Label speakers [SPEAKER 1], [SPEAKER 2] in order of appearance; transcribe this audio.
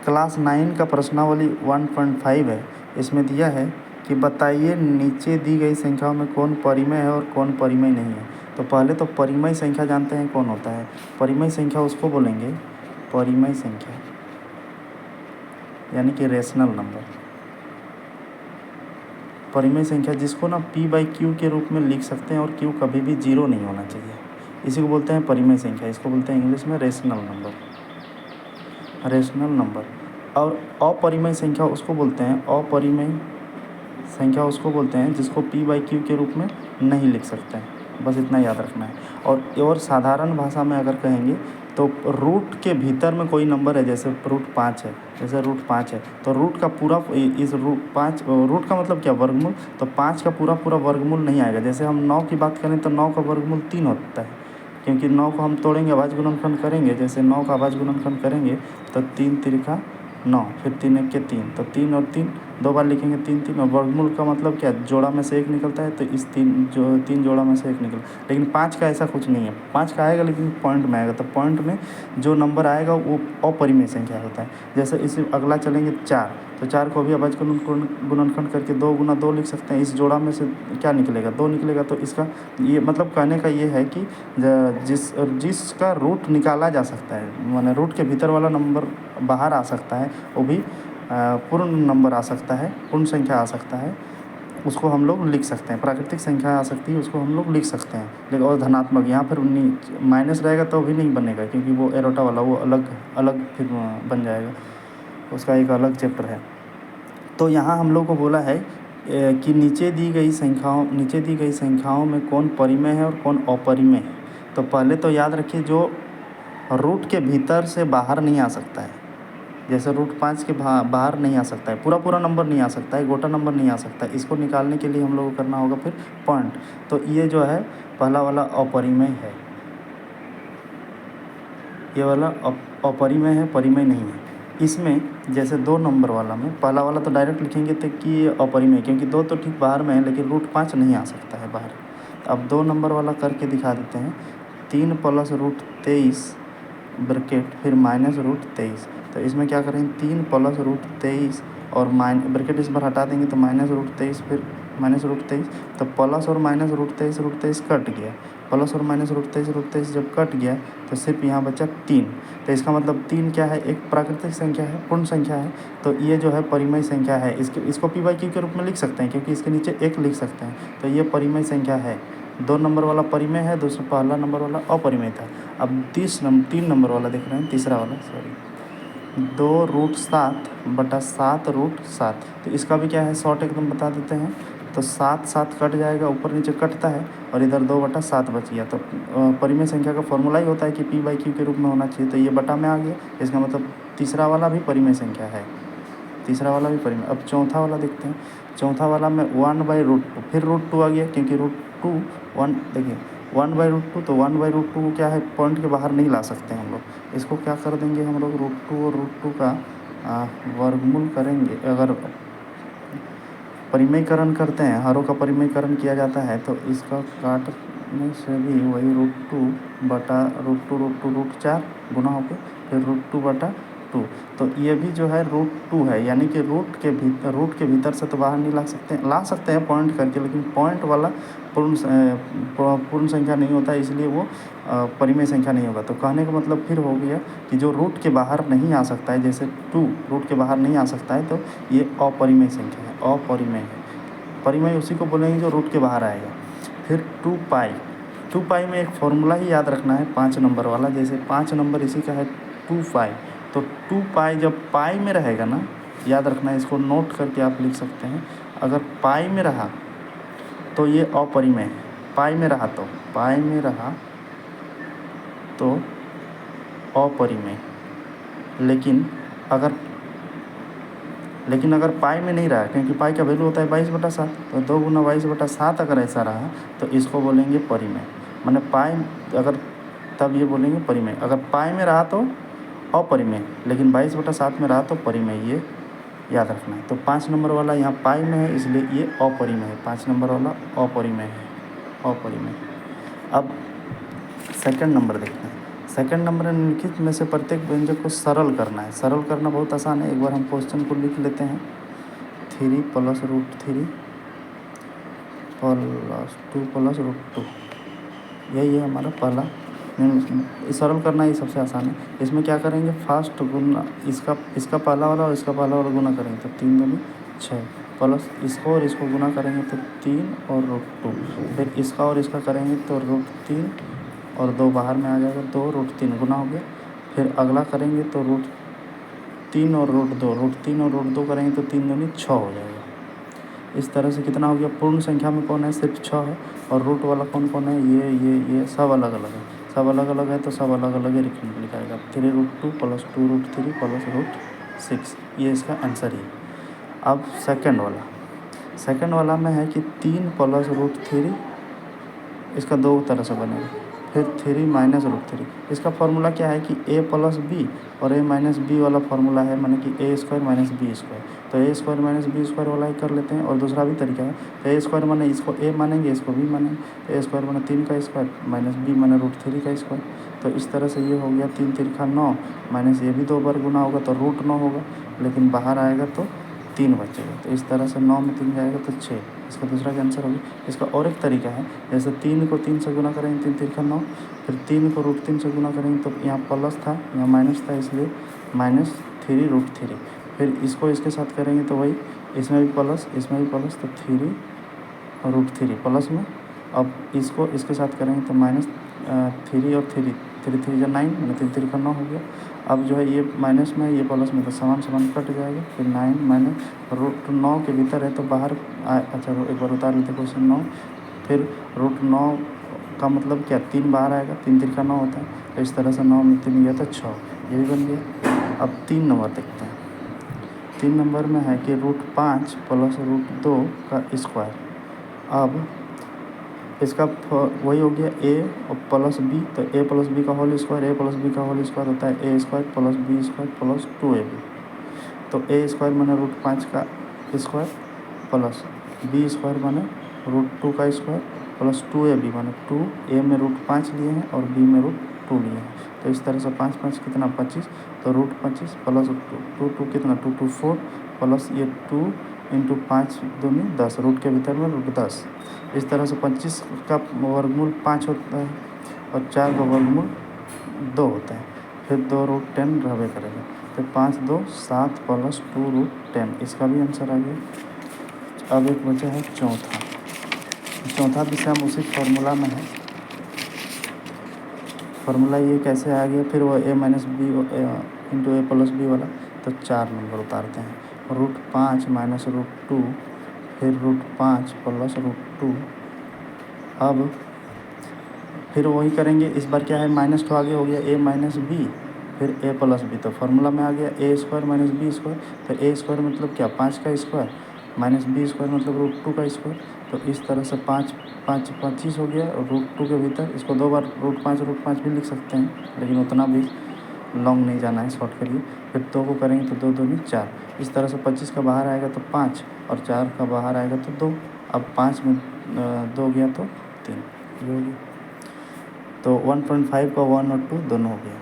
[SPEAKER 1] Class 9 का प्रश्नावली 1.5 है। इसमें दिया है कि बताइए नीचे दी गई संख्याओं में कौन परिमेय है और कौन परिमेय नहीं है। तो पहले तो परिमेय संख्या जानते हैं कौन होता है। परिमेय संख्या उसको बोलेंगे, परिमेय संख्या यानी कि रेशनल नंबर। परिमेय संख्या जिसको ना p/q के रूप में लिख सकते हैं और q कभी भी 0 नहीं होना चाहिए, इसी को बोलते हैं परिमेय संख्या। इसको बोलते हैं इंग्लिश में रेशनल नंबर, रेशनल नंबर। और अपरिमेय संख्या उसको बोलते हैं, अपरिमेय संख्या उसको बोलते हैं जिसको p/q के रूप में नहीं लिख सकते हैं, बस इतना याद रखना है। और साधारण भाषा में अगर कहेंगे तो रूट के भीतर में कोई नंबर है, जैसे रूट 5 है, जैसे रूट 5 है तो रूट का पूरा इस रूट का मतलब क्या, वर्गमूल। तो 5 का पूरा वर्गमूल नहीं आएगा। जैसे हम 9 की बात करें तो 9 का वर्गमूल 3 होता है, क्योंकि 9 को हम तोड़ेंगे, अभाज्य गुणनखंड करेंगे। जैसे 9 का अभाज्य गुणनखंड करेंगे तो 3 तिरका 9, फिर 3 एक के 3, तो 3 और 3 दो बार लिखेंगे, 3 और वर्गमूल का मतलब क्या, जोड़ा में से एक निकलता है, तो इस 3 जोड़ा में से एक निकल। लेकिन 5 का ऐसा कुछ नहीं है, 5 का आएगा लेकिन पॉइंट में आएगा, तो पॉइंट में जो नंबर आएगा वो अपरिमेय संख्या होता है। जैसे इसी अगला चलेंगे 4, तो 4 को भी अभाज्य गुणनखंड करके 2 गुना 2 लिख सकते हैं। इस जोड़ा में से क्या निकलेगा, 2 निकलेगा। तो इसका ये मतलब कहने का ये है कि जिसका रूट निकाला जा सकता है, माने रूट के भीतर वाला नंबर बाहर आ सकता है, वो भी पूर्ण नंबर आ सकता है, पूर्ण संख्या आ सकता है, उसको हम लोग लिख सकते हैं। प्राकृतिक संख्या आ सकती है, उसको हम लोग लिख सकते हैं। लेकिन और धनात्मक यहाँ फिर माइनस रहेगा तो भी नहीं बनेगा, क्योंकि वो एरोटा वाला वो अलग फिर बन जाएगा, उसका एक अलग चैप्टर है। तो यहाँ हम लोग को बोला है कि नीचे दी गई संख्याओं में कौन परिमेय है और कौन अपरिमेय है। तो पहले तो याद रखिए, जो रूट के भीतर से बाहर नहीं आ सकता है, जैसे रूट 5 के बाहर नहीं आ सकता है, पूरा नंबर नहीं आ सकता है, गोटा नंबर नहीं आ सकता है, इसको निकालने के लिए हम लोग को करना होगा फिर पॉइंट। तो ये जो है पहला वाला अपरिमेय है, ये वाला अपरिमेय है, परिमेय नहीं है। इसमें जैसे 2 नंबर वाला में पहला वाला तो डायरेक्ट लिखेंगे तो कि ये अपरिमेय, क्योंकि 2 तो ठीक बाहर में है, लेकिन रूट 5 नहीं आ सकता है बाहर। अब 2 नंबर वाला करके दिखा देते हैं। 3 + √23 ब्रैकेट फिर -√23। तो इसमें क्या करेंगे, 3 + √23 और ब्रैकेट इस बार हटा देंगे तो -√23 फिर -√23। तो प्लस और -√23 कट गया, प्लस और -√23 जब कट गया तो सिर्फ यहाँ बचा 3। तो इसका मतलब 3 क्या है, एक प्राकृतिक संख्या है, पूर्ण संख्या है। तो ये जो है परिमेय संख्या है। इसको p/q के रूप में लिख सकते हैं, क्योंकि इसके नीचे 1 लिख सकते हैं। तो ये परिमेय संख्या है। 2 नंबर वाला परिमेय है, दूसरा पहला नंबर वाला अपरिमेय था। अब 3 नंबर वाला देख रहे हैं, तीसरा वाला, सॉरी, 2√7/7√7। तो इसका भी क्या है, शॉर्ट एकदम बता देते हैं। तो 7 कट जाएगा, ऊपर नीचे कटता है, और इधर 2/7 बच गया। तो परिमेय संख्या का फॉर्मूला ही होता है कि p/q के रूप में होना चाहिए। तो ये बटा में आ गया, इसका मतलब तीसरा वाला भी परिमेय संख्या है, तीसरा वाला भी परिमेय। अब चौथा वाला देखते हैं। चौथा वाला में 1/√2, फिर √2 आ गया, क्योंकि √2 1, देखिए 1/√2, तो 1/√2 को क्या है, पॉइंट के बाहर नहीं ला सकते हम लोग। इसको क्या कर देंगे हम लोग, √2 और √2 का वर्गमूल करेंगे। अगर परिमेयकरण करते हैं, हरों का परिमेयकरण किया जाता है, तो इसका काटने से भी वही √2/√2 गुना होकर फिर √2/2। तो ये भी जो है √2 है, यानी कि रूट के भीतर से तो बाहर नहीं ला सकते हैं पॉइंट करके, लेकिन पॉइंट वाला पूर्ण संख्या नहीं होता है, इसलिए वो परिमेय संख्या नहीं होगा। तो कहने का मतलब फिर हो गया कि जो रूट के बाहर नहीं आ सकता है, जैसे 2 रूट के बाहर नहीं आ सकता है, तो ये अपरिमेय संख्या है, अपरिमेय है। परिमेय उसी को बोलेंगे जो रूट के बाहर आएगा। फिर 2π में एक फॉर्मूला ही याद रखना है, 5 नंबर वाला। जैसे 5 नंबर इसी का है 2π, तो 2π जब पाई में रहेगा ना, याद रखना है, इसको नोट करके आप लिख सकते हैं। अगर पाई में रहा तो ये अपरिमेय है, पाई में रहा तो अपरिमेय। लेकिन अगर पाई में नहीं रहा, क्योंकि पाई का वैल्यू होता है 22/7, तो 2 गुना 22/7 अगर ऐसा रहा तो इसको बोलेंगे परिमेय। माने पाई अगर, तब ये बोलेंगे परिमेय। अगर पाई में रहा तो अपरिमेय, लेकिन 22/7 में रहा तो परिमेय, ये याद रखना है। तो 5 नंबर वाला यहाँ पाई में है, इसलिए ये अपरिमेय है। 5 नंबर वाला अपरिमेय है, अपरिमेय। अब सेकंड नंबर देखते हैं। सेकंड नंबर निम्नलिखित में से प्रत्येक व्यंजक को सरल करना है। सरल करना बहुत आसान है, एक बार हम क्वेश्चन को लिख लेते हैं। 3 + √3 + 2 + √2, यही है हमारा पहला। सरल करना ही सबसे आसान है। इसमें क्या करेंगे, फास्ट गुना इसका पहला वाला और इसका पहला वाला गुना करेंगे तो 3 दूनी 6, प्लस इसको और इसको गुना करेंगे तो 3 और √2, फिर इसका और इसका करेंगे तो √3 और 2 बाहर में आ जाएगा, 2 √3 गुना हो गया। फिर अगला करेंगे तो √3 और √2, √3 और √2 करेंगे तो 3 दूनी 6 हो जाएगा। इस तरह से कितना हो गया, पूर्ण संख्या में कौन है, सिर्फ 6 है, और रूट वाला कौन कौन है, ये सब अलग अलग है। सब अलग अलग है तो सब अलग अलग ही लिखाएगा। 3√2 + 2√3 + √6, ये इसका आंसर है। अब सेकंड वाला में है कि 3 + √3, इसका दो तरह से बनेगा। फिर 3 - √3, इसका फार्मूला क्या है कि a + b और a - b वाला फार्मूला है, माने कि a² - b²। तो a² - b² वाला ही कर लेते हैं। और दूसरा भी तरीका है, a² माने इसको a मानेंगे, इसको b मानेंगे। a² माने 3 का स्क्वायर, -b माने √3 का स्क्वायर। तो इस तरह से ये हो गया 3 तिरखा 9, माइनस ये भी 2 बार गुना होगा तो √9 होगा, लेकिन बाहर आएगा तो 3 बचेगा। तो इस तरह से 9 में 3 जाएगा तो 6, इसका दूसरा का आंसर होगा। इसका और एक तरीका है, जैसे 3 को 3 से गुना करेंगे 3 तिरखा 9, फिर 3 को √3 से गुना करेंगे तो यहाँ प्लस था यहाँ माइनस था, इसलिए -3 √3। फिर इसको इसके साथ करेंगे तो वही, इसमें भी प्लस इसमें भी प्लस, तो 3 √3 प्लस में। अब इसको इसके साथ करेंगे तो -3 और 3 3 या 9, मैंने 3 तिरखा 9 हो गया। अब जो है ये माइनस में ये प्लस में, तो समान समान कट जाएगा। फिर 9 माइनस √9 के भीतर है तो बाहर अच्छा एक बार उतार लेते क्वेश्चन 9। फिर √9 का मतलब क्या, 3 बाहर आएगा, 3 तिरखा 9 होता है। तो इस तरह से 9 में 3 गया तो 6, ये भी बन गया। अब 3 नंबर देखते हैं। 3 नंबर में है कि √5 + √2 का स्क्वायर। अब इसका वही हो गया a और +b, तो a + b का होल स्क्वायर, a + b का होल स्क्वायर होता है a² + b² + 2ab। तो a² माने √5 का स्क्वायर प्लस b² माने √2 का स्क्वायर प्लस 2ab माने 2, a में √5 लिए हैं और b में √2 लिए हैं। तो इस तरह से 5 5 कितना 25, तो √25 प्लस 2 कितना 2 2 4 प्लस ये 2 × 5 दूनी 10, रूट के भीतर में √10। इस तरह से 25 का वर्गमूल 5 होता है और 4 का वर्गमूल 2 होता है। फिर 2 √10 रहबे करेगा। तो 5 2 7 प्लस 2 √10, इसका भी आंसर आ गया। अब एक बचा है चौथा भी सेम उसी फार्मूला में है। फार्मूला ये कैसे आ गया, फिर वो a - b × a + b वाला, तो 4 नंबर उतारते हैं। √5 - √2, फिर √5 + √2। अब फिर वही करेंगे, इस बार क्या है माइनस तो आगे हो गया a - b, फिर a + b, तो फार्मूला में आ गया a² - b²। तो a² मतलब क्या 5 का स्क्वायर, -b² मतलब √2 का स्क्वायर। तो इस तरह से 5 5 25 हो गया और √2 के भीतर इसको 2 बार √5 भी लिख सकते हैं, लेकिन उतना भी लॉन्ग नहीं जाना है, शॉर्ट के लिए। फिर 2 को करेंगे तो 2 दूनी 4। इस तरह से 25 का बाहर आएगा तो 5 और 4 का बाहर आएगा तो 2। अब 5 में 2 गया तो 3, ये हो गया। तो 1.5 का 1 और 2 दोनों हो गया।